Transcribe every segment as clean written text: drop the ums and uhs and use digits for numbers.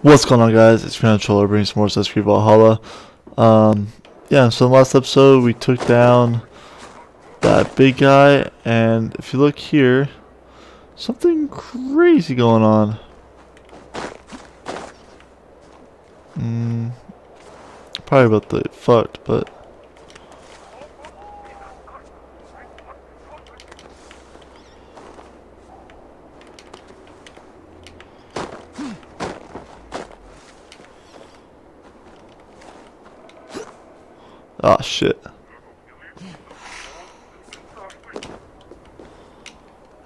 What's going on, guys? It's Controller bringing some more Assassin's Creed Valhalla. Yeah, so in the last episode we took down that big guy, and if you look here, something crazy going on. Probably about the fucked, but ah, shit.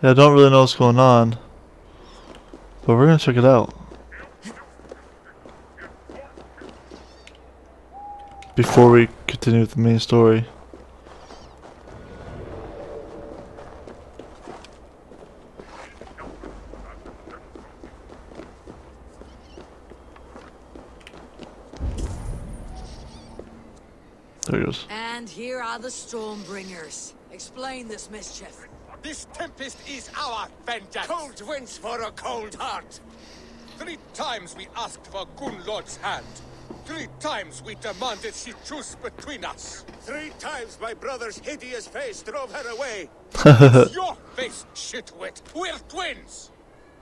Yeah, I don't really know what's going on, but we're gonna check it out before we continue with the main story. There he goes. And here are the Stormbringers. Explain this mischief. This tempest is our vengeance. Cold winds for a cold heart. 3 times we asked for Gunlord's hand. 3 times we demanded she choose between us. 3 times my brother's hideous face drove her away. It's your face, shitwit. We're twins.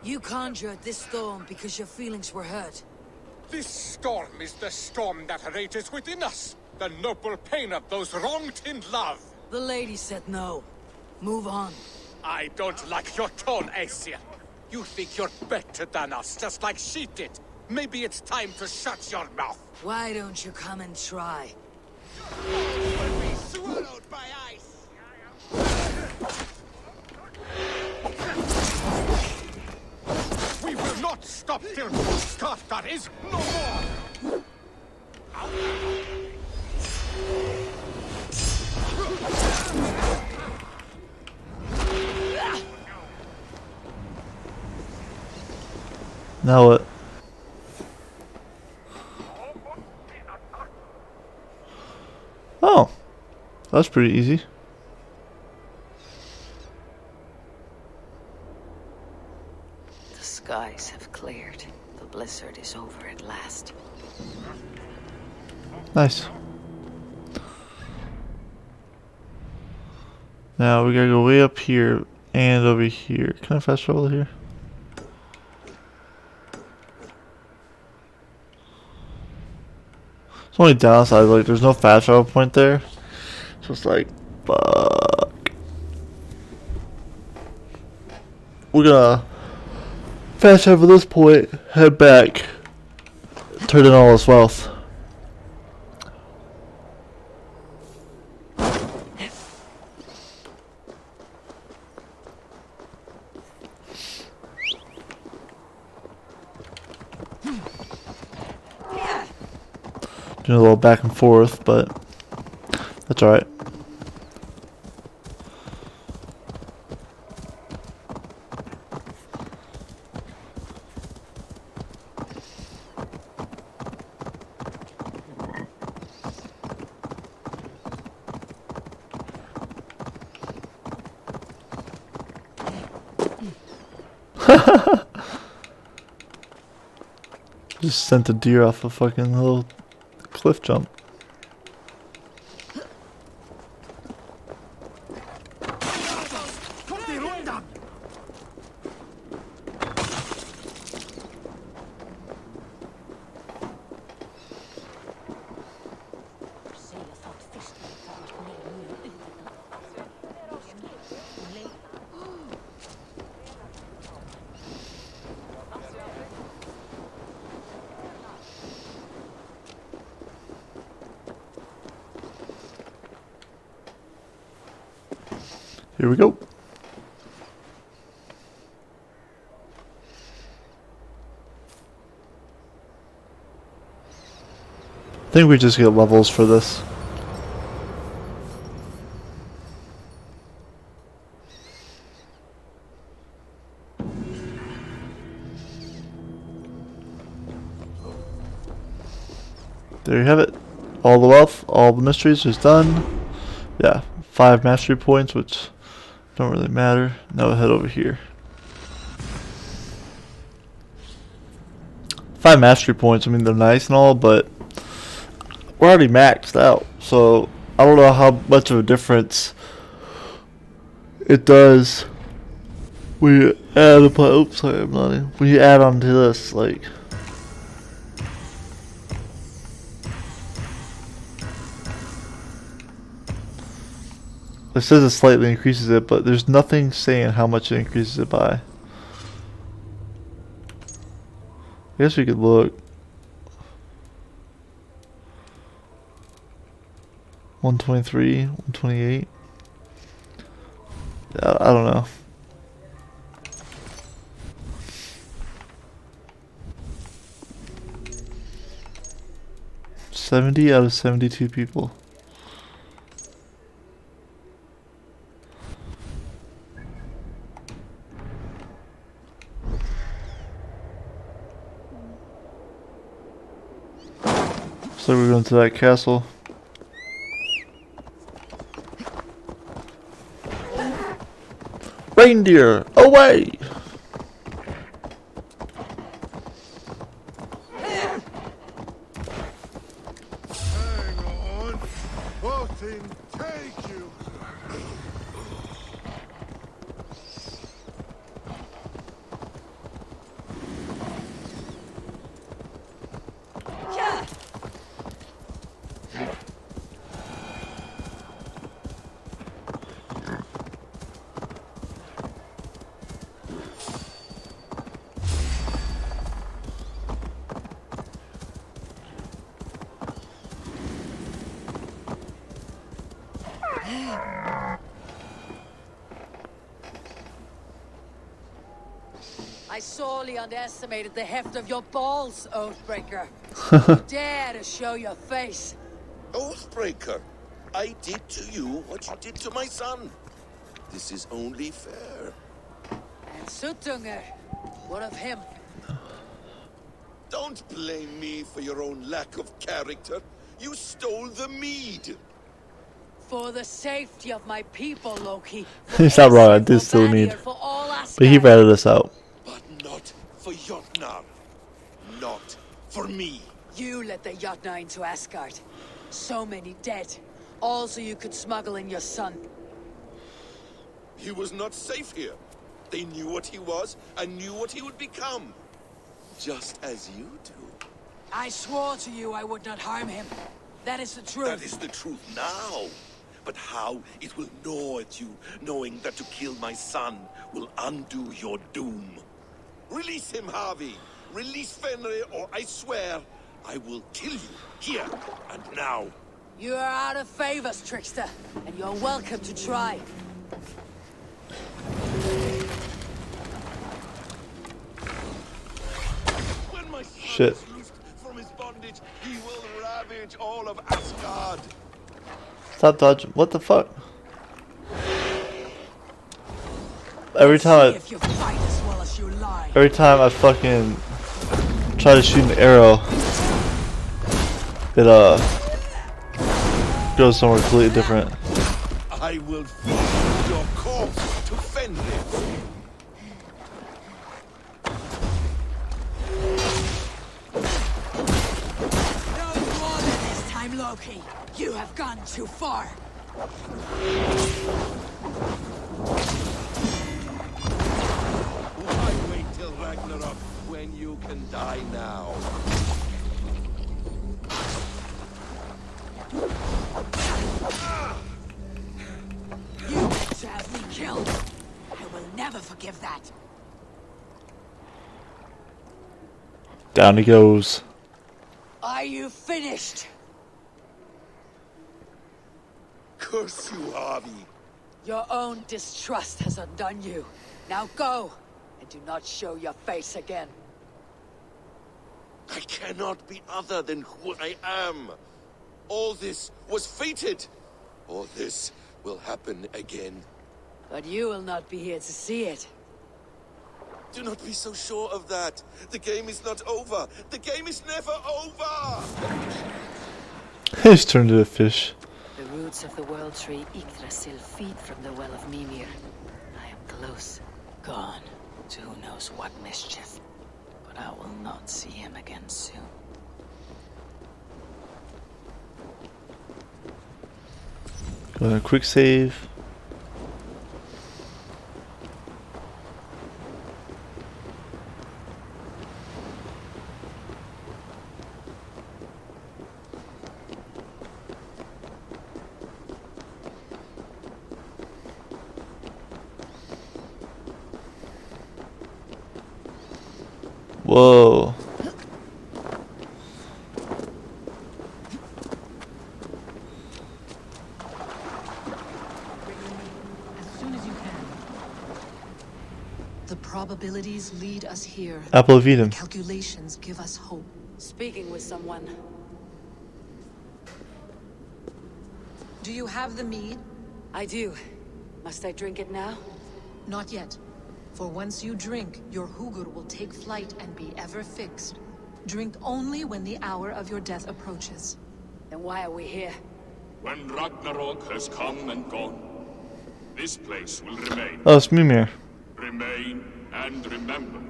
You conjured this storm because your feelings were hurt. This storm is the storm that rages within us. The noble pain of those wronged in love. The lady said no. Move on. I don't like your tone, Aesir. You think you're better than us, just like she did. Maybe it's time to shut your mouth. Why don't you come and try? Will be swallowed by ice. We will not stop till Skaftar is no more. Now what? Oh, that's pretty easy. The skies have cleared. The blizzard is over at last. Nice. Now we gotta go way up here and over here. Can I fast travel here? It's only downside, like there's no fast travel point there. So it's like, fuck. We're gonna fast travel this point, head back, turn in all his wealth. Doing a little back and forth, but that's alright. Just sent a deer off a fucking little cliff jump. Here we go. I think we just get levels for this. There you have it. All the wealth, all the mysteries is done. Yeah, 5 mastery points, which don't really matter. Now we'll head over here. 5 mastery points. I mean, they're nice and all, but we're already maxed out. So I don't know how much of a difference it does when you add upon. Oops, sorry, I'm not in. When you add on to this, like. It says it slightly increases it, but there's nothing saying how much it increases it by. I guess we could look. 123, 128. I don't know. $70 out of 72 people. So we're going to that castle. Reindeer, away! Hang on. Putin, take you. I sorely underestimated the heft of your balls, Oathbreaker. You dare to show your face. Oathbreaker, I did to you what you did to my son. This is only fair. And Sutunger, what of him? Don't blame me for your own lack of character. You stole the mead. For the safety of my people, Loki. He's not wrong, I did still need. But he ratted us out. But not for Jotnar. Not for me. You let the Jotnar into Asgard. So many dead. All so you could smuggle in your son. He was not safe here. They knew what he was and knew what he would become. Just as you do. I swore to you I would not harm him. That is the truth. That is the truth now. But how it will gnaw at you, knowing that to kill my son will undo your doom. Release him, Harvey. Release Fenrir, or I swear, I will kill you, here and now. You are out of favors, trickster, and you're welcome to try. When my son Shit. is loosed from his bondage, he will ravage all of Asgard. Stop dodging. What the fuck? Every time If you fight as well as you lie. I fucking try to shoot an arrow, it goes somewhere completely different. I will feed your corpse to Fenrir. No more than this time, Loki. You have gone too far. Why wait till Ragnarok when you can die now? You meant to have me killed. I will never forgive that. Down he goes. Are you finished? Curse you, Harvey. Your own distrust has undone you. Now go, and do not show your face again. I cannot be other than who I am. All this was fated. All this will happen again. But you will not be here to see it. Do not be so sure of that. The game is not over. The game is never over. He's turned into a fish. The roots of the World Tree Yggdrasil feed from the Well of Mimir. I am close. Gone to who knows what mischief. But I will not see him again soon. Go ahead, quick save. Whoa. As soon as you can. The probabilities lead us here. Apple of Eden. Calculations give us hope. Speaking with someone. Do you have the mead? I do. Must I drink it now? Not yet. For once you drink, your Hugur will take flight and be ever fixed. Drink only when the hour of your death approaches. Then why are we here? When Ragnarok has come and gone, this place will remain. Oh, it's Mimir. Remain and remember.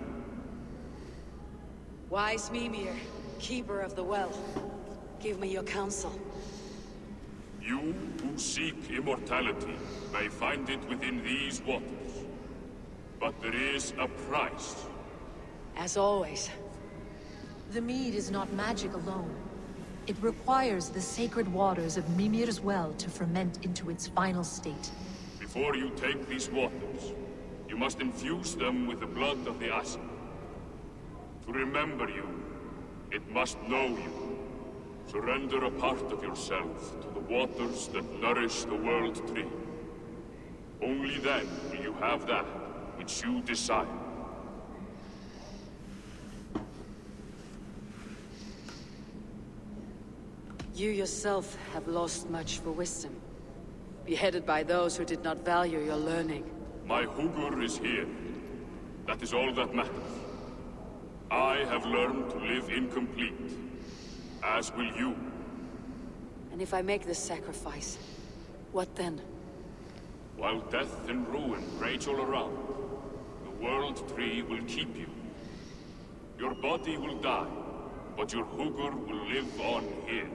Wise Mimir, keeper of the well, give me your counsel. You who seek immortality may find it within these waters. But there is a price. As always. The mead is not magic alone. It requires the sacred waters of Mimir's well to ferment into its final state. Before you take these waters, you must infuse them with the blood of the Asa. To remember you, it must know you. Surrender a part of yourself to the waters that nourish the World Tree. Only then will you have that which you desire. You yourself have lost much for wisdom. Beheaded by those who did not value your learning. My Hugur is here. That is all that matters. I have learned to live incomplete, as will you. And if I make this sacrifice, what then? While death and ruin rage all around, the World Tree will keep you. Your body will die, but your Hugur will live on here.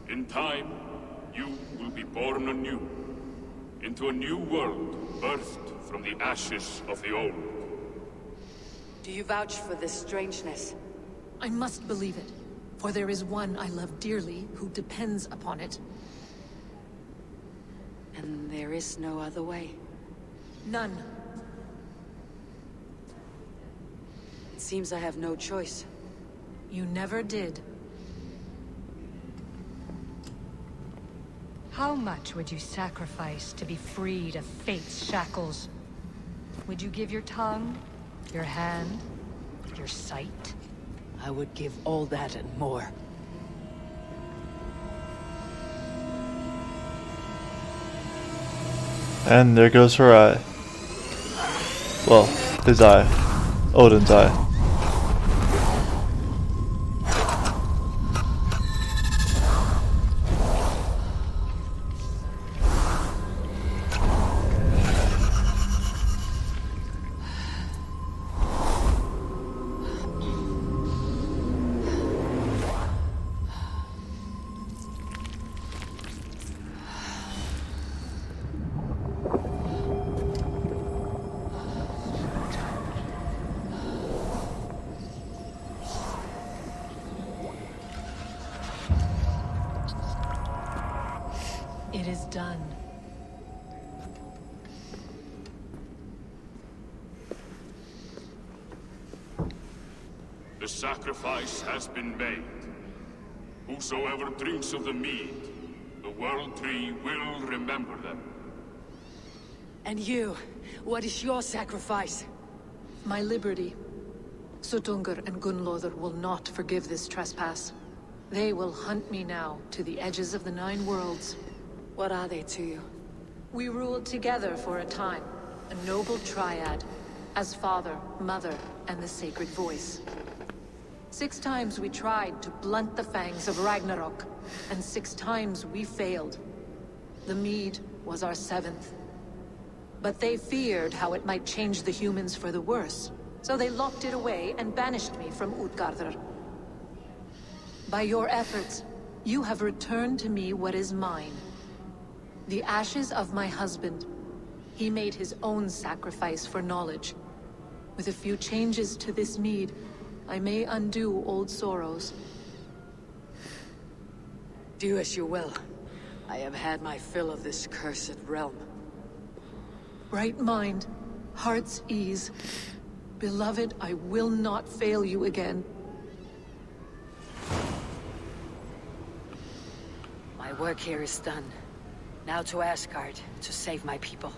In time, you will be born anew, into a new world birthed from the ashes of the old. Do you vouch for this strangeness? I must believe it, for there is one I love dearly who depends upon it. And there is no other way? None. It seems I have no choice. You never did. How much would you sacrifice to be freed of fate's shackles? Would you give your tongue, your hand, your sight? I would give all that and more. And there goes her eye. Well, his eye. Odin's eye. It is done. The sacrifice has been made. Whosoever drinks of the mead, the World Tree will remember them. And you, what is your sacrifice? My liberty. Suttungr and Gunnlóðr will not forgive this trespass. They will hunt me now to the edges of the 9 worlds. What are they to you? We ruled together for a time, a noble triad, as father, mother, and the sacred voice. 6 times we tried to blunt the fangs of Ragnarok, and 6 times we failed. The mead was our 7th. But they feared how it might change the humans for the worse, So they locked it away and banished me from Utgardr. By your efforts, you have returned to me what is mine. The ashes of my husband. He made his own sacrifice for knowledge. With a few changes to this mead, I may undo old sorrows. Do as you will. I have had my fill of this cursed realm. Right mind, heart's ease. Beloved, I will not fail you again. My work here is done. Now to Asgard, to save my people.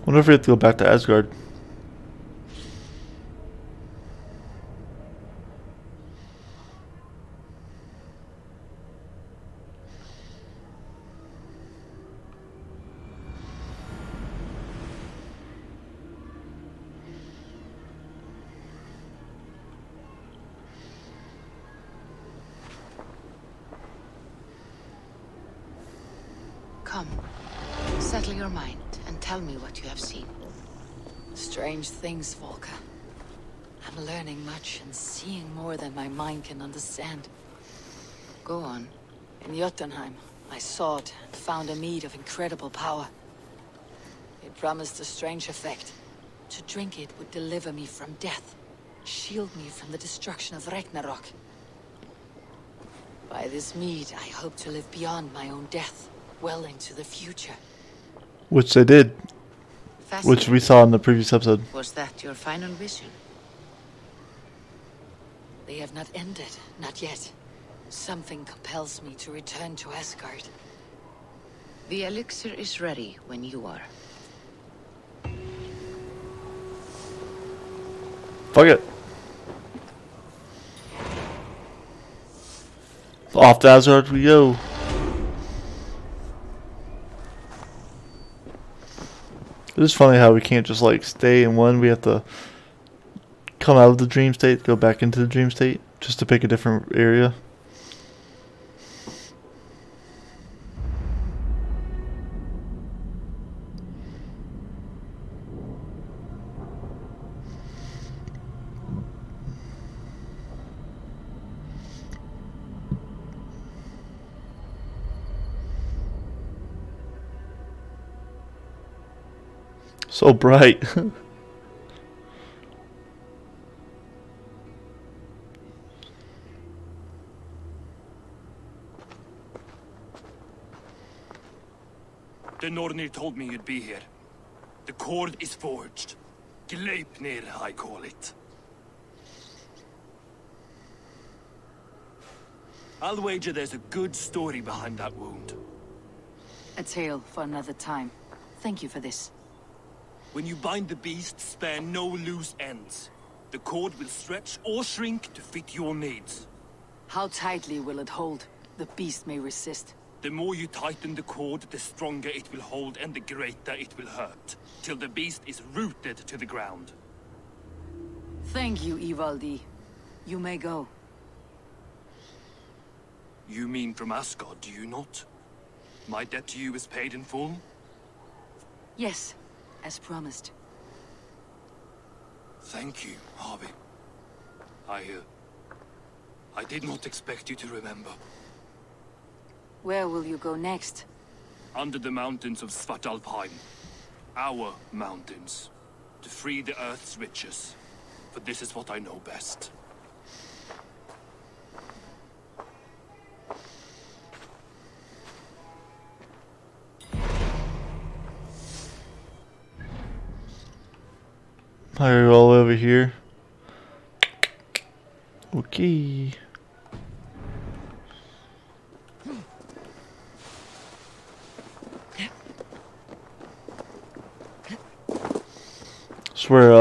Wonder if we have to go back to Asgard. Come, settle your mind and tell me what you have seen. Strange things, Volker. I'm learning much and seeing more than my mind can understand. Go on. In Jotunheim, I sought and found a mead of incredible power. It promised a strange effect. To drink it would deliver me from death, shield me from the destruction of Ragnarok. By this mead, I hope to live beyond my own death, well into the future. Which they did. Which we Fascinating. saw in the previous episode. Was that your final vision? They have not ended, not yet. Something compels me to return to Asgard. The elixir is ready when you are. Fuck it. Off to Asgard we go. It is funny how we can't just like stay in one. We have to come out of the dream state, go back into the dream state, just to pick a different area. So bright. The Nornir told me you'd be here. The cord is forged. Gleipnir, I call it. I'll wager there's a good story behind that wound. A tale for another time. Thank you for this. When you bind the beast, spare no loose ends. The cord will stretch or shrink to fit your needs. How tightly will it hold? The beast may resist. The more you tighten the cord, the stronger it will hold and the greater it will hurt, till the beast is rooted to the ground. Thank you, Ivaldi. You may go. You mean from Asgard, do you not? My debt to you is paid in full? Yes, as promised. Thank you, Harvey. I did not expect you to remember. Where will you go next? Under the mountains of Svartalfheim. Our mountains. To free the Earth's riches. For this is what I know best. I gotta go all the way over here. Okay. It's where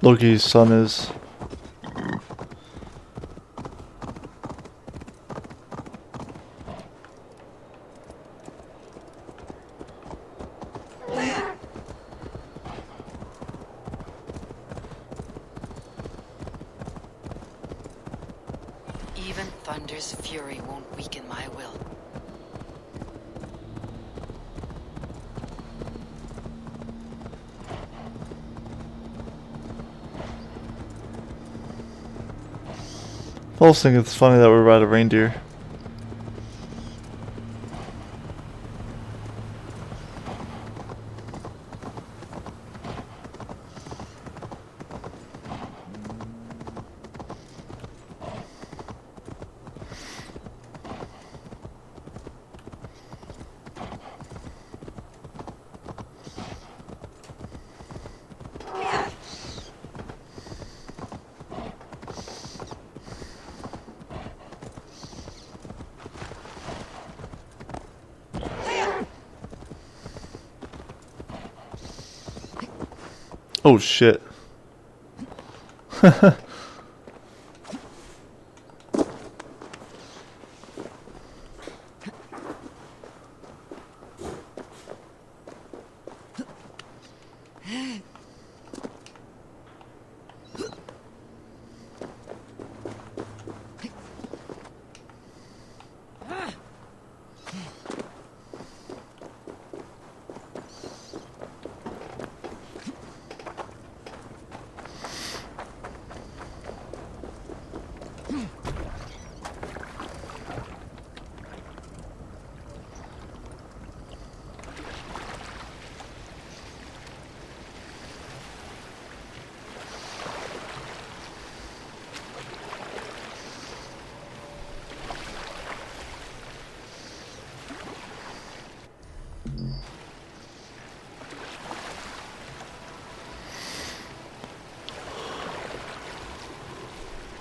Loki's son is. Even Thunder's fury won't weaken my will. I also think it's funny that we ride a reindeer. Oh shit.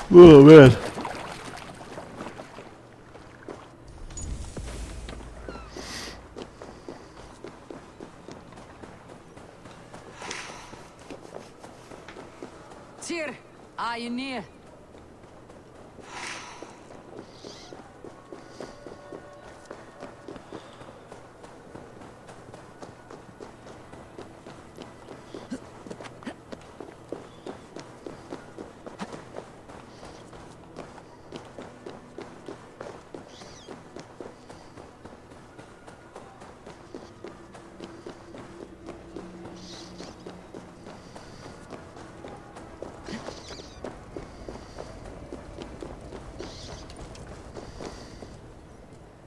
Oh man. Tyr, are you near?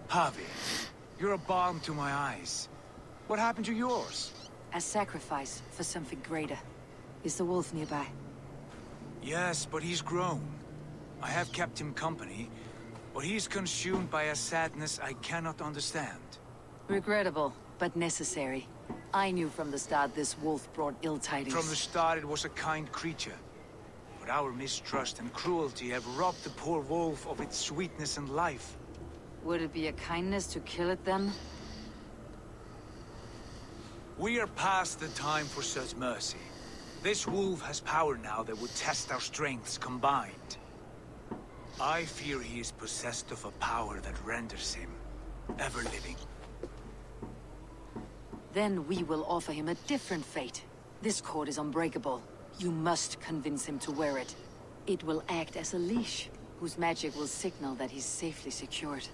Harvey, you're a balm to my eyes. What happened to yours? A sacrifice for something greater. Is the wolf nearby? Yes, but he's grown. I have kept him company, but he's consumed by a sadness I cannot understand. Regrettable, but necessary. I knew from the start this wolf brought ill tidings. From the start it was a kind creature. But our mistrust and cruelty have robbed the poor wolf of its sweetness and life. Would it be a kindness to kill it then? We are past the time for such mercy. This wolf has power now that would test our strengths combined. I fear he is possessed of a power that renders him ever-living. Then we will offer him a different fate. This cord is unbreakable. You must convince him to wear it. It will act as a leash, whose magic will signal that he's safely secured.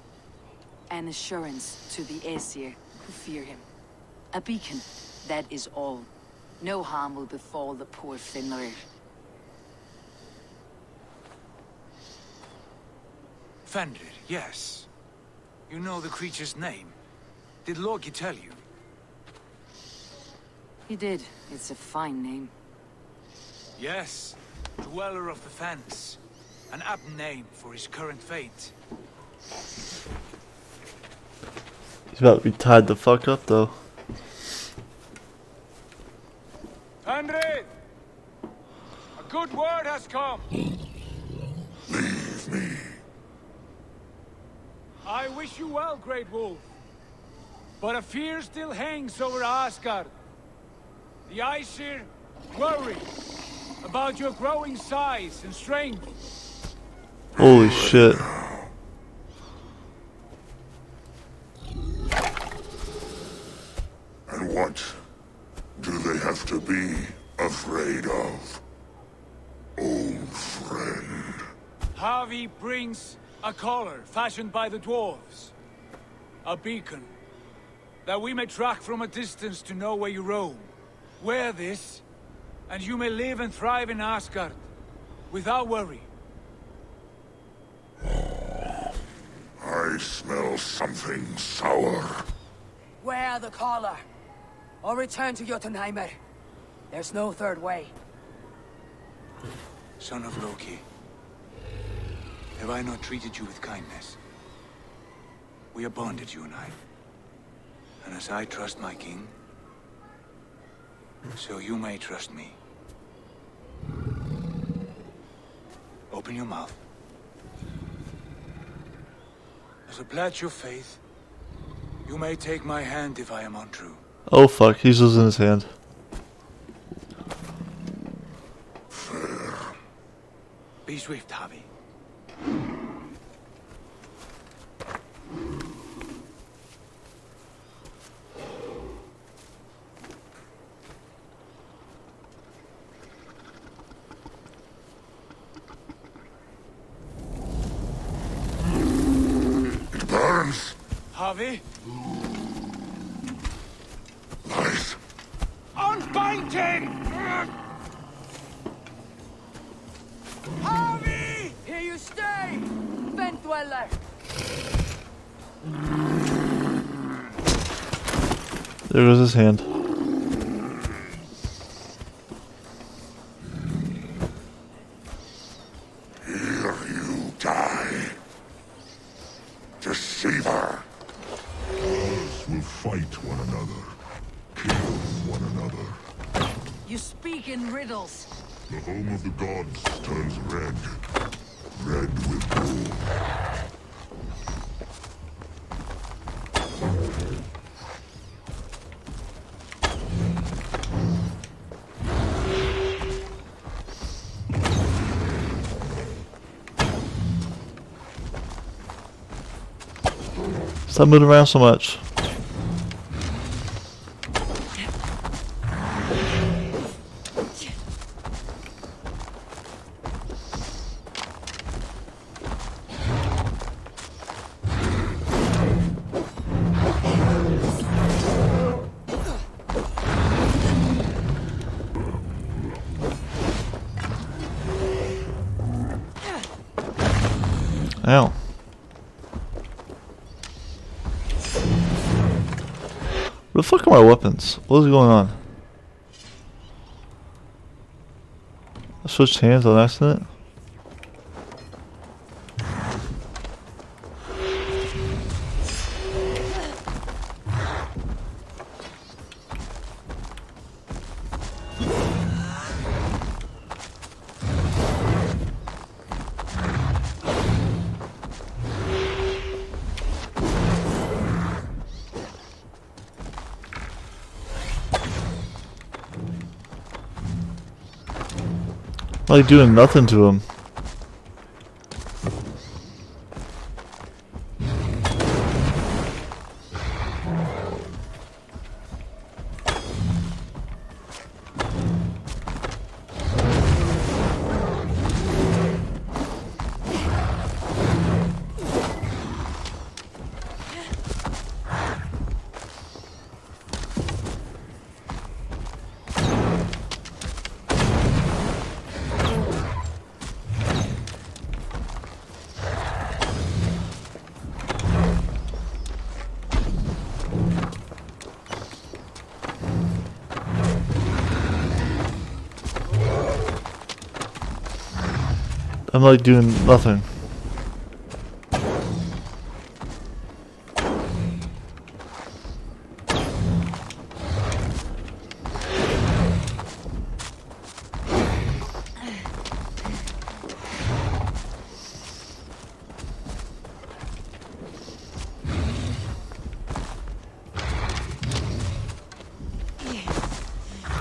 An assurance to the Aesir who fear him. A beacon, that is all. No harm will befall the poor Fenrir. Fenrir, yes. You know the creature's name. Did Loki tell you? He did. It's a fine name. Yes. Dweller of the Fens. An apt name for his current fate. He's about to be tied the fuck up though. Henry! A good word has come! Leave me. I wish you well, Great Wolf. But a fear still hangs over Asgard. The Aesir worry about your growing size and strength. Holy shit. And what do they have to be afraid of? Old friend. Harvey brings A collar fashioned by the dwarves. A beacon. That we may track from a distance to know where you roam. Wear this, and you may live and thrive in Asgard. Without worry. I smell something sour. Wear the collar, or return to Jotunheimer. There's no third way. Son of Loki, have I not treated you with kindness? We are bonded, you and I. And as I trust my king, so you may trust me. Open your mouth. As a pledge of faith, you may take my hand if I am untrue. Oh fuck, he's losing his hand. Fair. Be swift, Javi. It burns. Javi? Lies. Unbinding! Javi! Here you stay, Fen Dweller. There goes his hand. Here you die. Deceiver. Gods will fight one another. Kill one another. You speak in riddles. The home of the gods turns red. Red with gold. Stop moving around so much. Ow. Where the fuck are my weapons? What is going on? I switched hands on accident. Like doing nothing to him. I'm like doing nothing.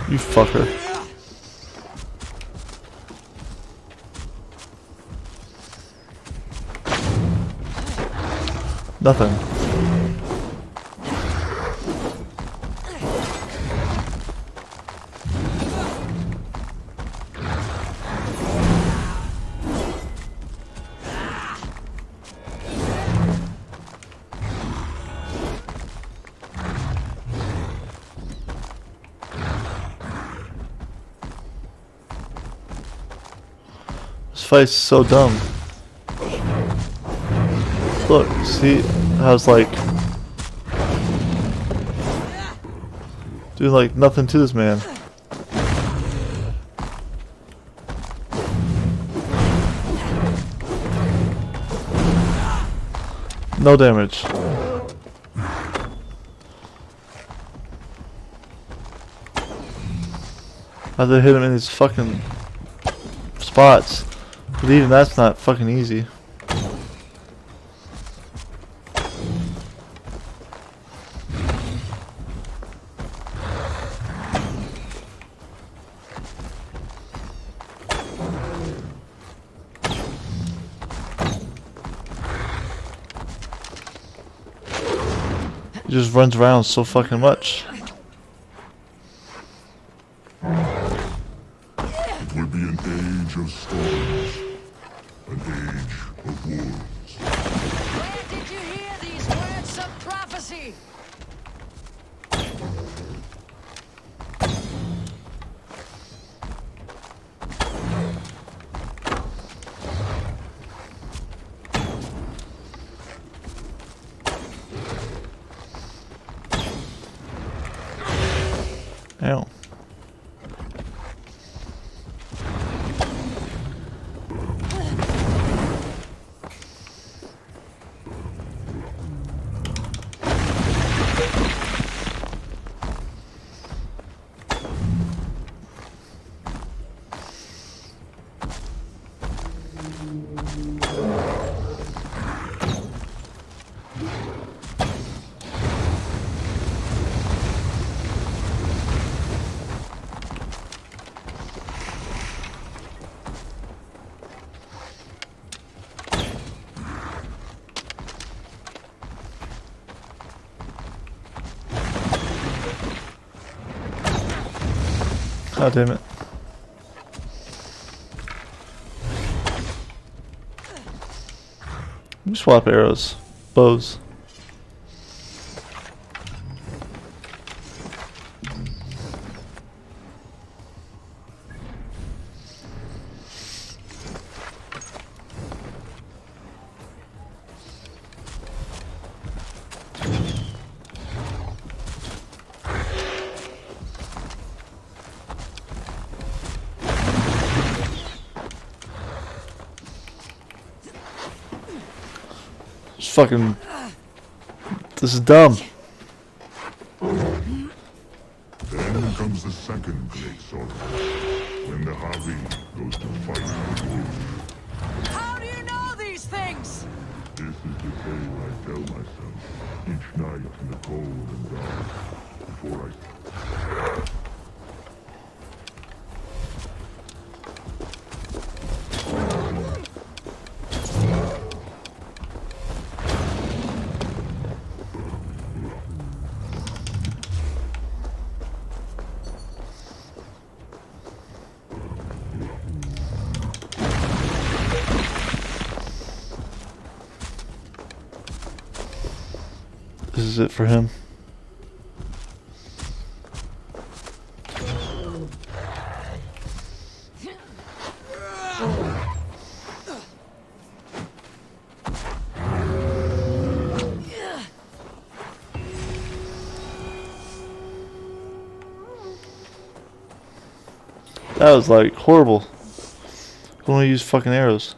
You fucker. Nothing. fight's so dumb. Look, see how it's like doing like nothing to this man. No damage. How they hit him in these fucking spots? But even that's not fucking easy. He just runs around so fucking much. It will be an age of storms, an age of wolves. Where did you hear these words of prophecy? Ow. God damn it. Let me swap arrows. Bows. Fucking, this is dumb. Then comes the second great sorrow, when the Havi goes to fight the wolves. How do you know these things? This is the tale I tell myself each night in the cold and dark before I... This is it for him. That was like horrible. I want to use fucking arrows.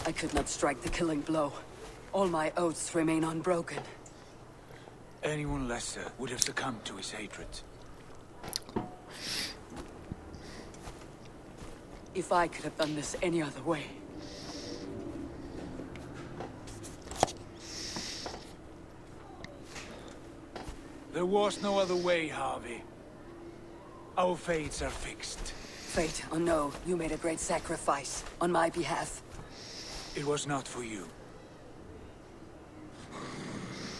I could not strike the killing blow. All my oaths remain unbroken. Anyone lesser would have succumbed to his hatred. If I could have done this any other way. There was no other way, Harvey. Our fates are fixed. Fate, oh no, you made a great sacrifice on my behalf. It was not for you.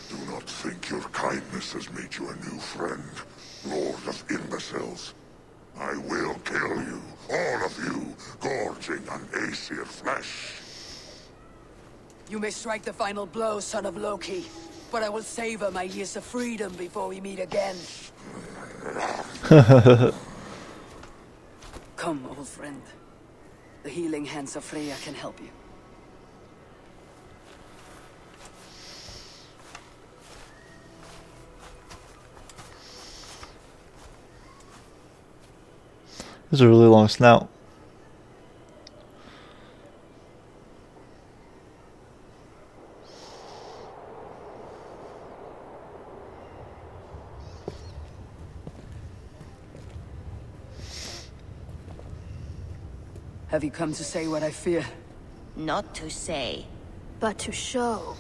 Do not think your kindness has made you a new friend, Lord of Imbeciles. I will kill you, all of you, gorging on Aesir flesh. You may strike the final blow, son of Loki, but I will savor my years of freedom before we meet again. Come, old friend. The healing hands of Freya can help you. This is a really long snout. Have you come to say what I fear? Not to say, but to show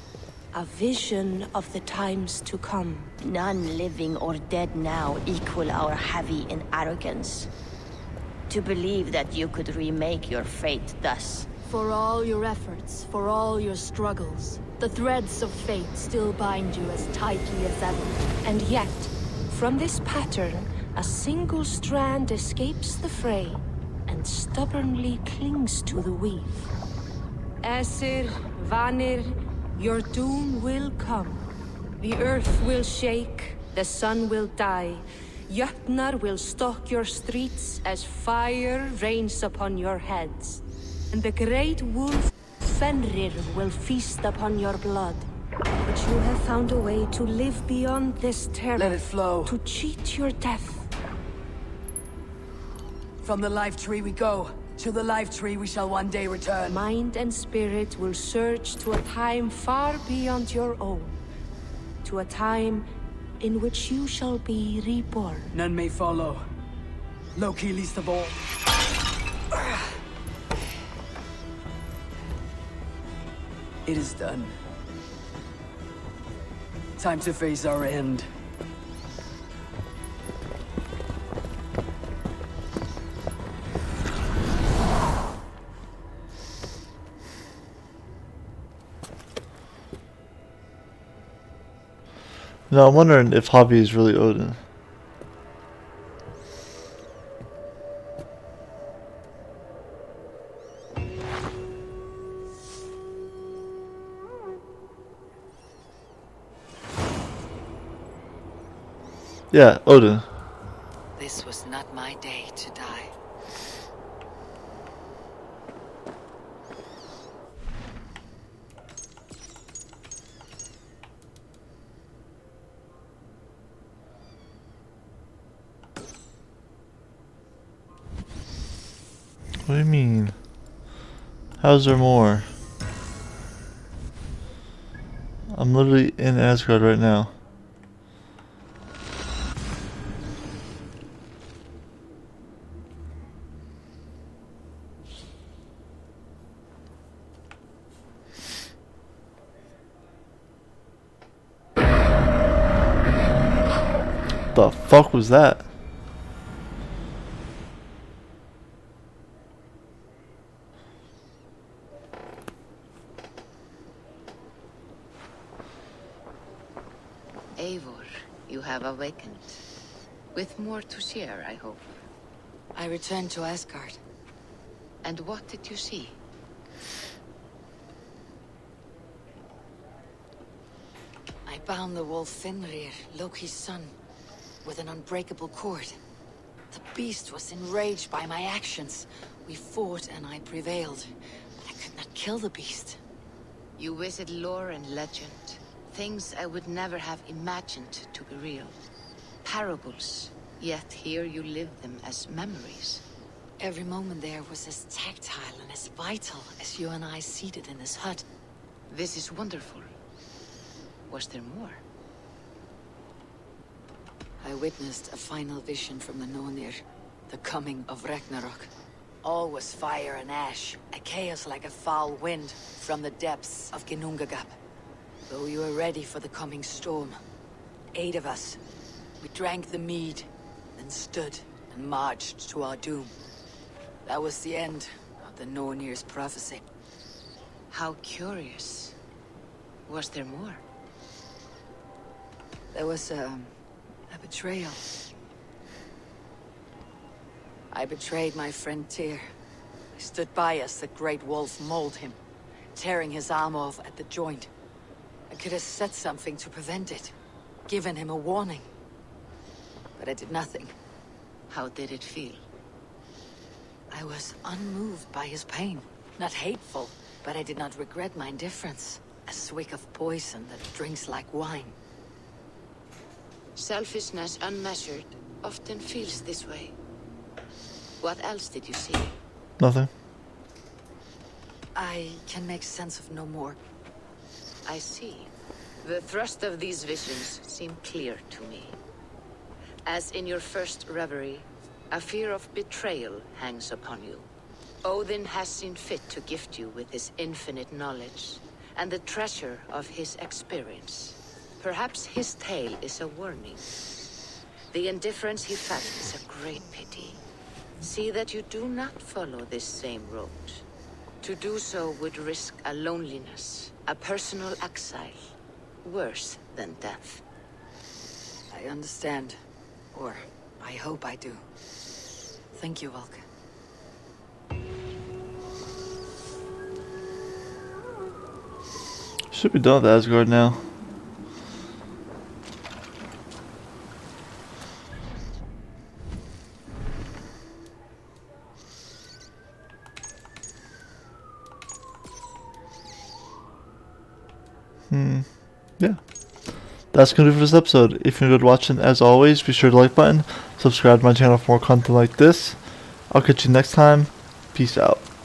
a vision of the times to come. None living or dead now equal our heavy in arrogance. To believe that you could remake your fate thus. For all your efforts, for all your struggles, the threads of fate still bind you as tightly as ever. And yet, from this pattern, a single strand escapes the fray and stubbornly clings to the weave. Aesir, Vanir, your doom will come. The earth will shake, the sun will die. Jötnar will stalk your streets as fire rains upon your heads. And the great wolf Fenrir will feast upon your blood. But you have found a way to live beyond this terror. Let it flow. To cheat your death. From the life tree we go. To the life tree we shall one day return. Mind and spirit will surge to a time far beyond your own. To a time in which you shall be reborn. None may follow. Loki least of all. It is done. Time to face our end. Now I'm wondering if Javi is really Odin. Yeah, Odin. This was not my day to die. What do you mean? How's there more? I'm literally in Asgard right now. The fuck was that? Eivor, you have awakened. With more to share, I hope. I returned to Asgard. And what did you see? I bound the wolf Fenrir, Loki's son, with an unbreakable cord. The beast was enraged by my actions. We fought and I prevailed, but I could not kill the beast. You visit lore and legend. Things I would never have imagined to be real. Parables, yet here you live them as memories. Every moment there was as tactile and as vital as you and I seated in this hut. This is wonderful. Was there more? I witnessed a final vision from the Nonir, the coming of Ragnarok. All was fire and ash, a chaos like a foul wind from the depths of Ginnungagap. Though we were ready for the coming storm, 8 of us, we drank the mead, then stood and marched to our doom. That was the end of the Nonir's prophecy. How curious. Was there more? There was a betrayal. I betrayed my friend Tyr. I stood by as the great wolf mauled him, tearing his arm off at the joint. I could have said something to prevent it, given him a warning. But I did nothing. How did it feel? I was unmoved by his pain. Not hateful, but I did not regret my indifference. A swig of poison that drinks like wine. Selfishness unmeasured often feels this way. What else did you see? Nothing. I can make sense of no more. I see. The thrust of these visions seem clear to me. As in your first reverie, a fear of betrayal hangs upon you. Odin has seen fit to gift you with his infinite knowledge, and the treasure of his experience. Perhaps his tale is a warning. The indifference he felt is a great pity. See that you do not follow this same road. To do so would risk a loneliness, a personal exile, worse than death. I understand. Or, I hope I do. Thank you, Vulcan. Should be done with Asgard now. Yeah. That's gonna do for this episode. If you enjoyed watching, as always, be sure to like button, subscribe to my channel for more content like this. I'll catch you next time. Peace out.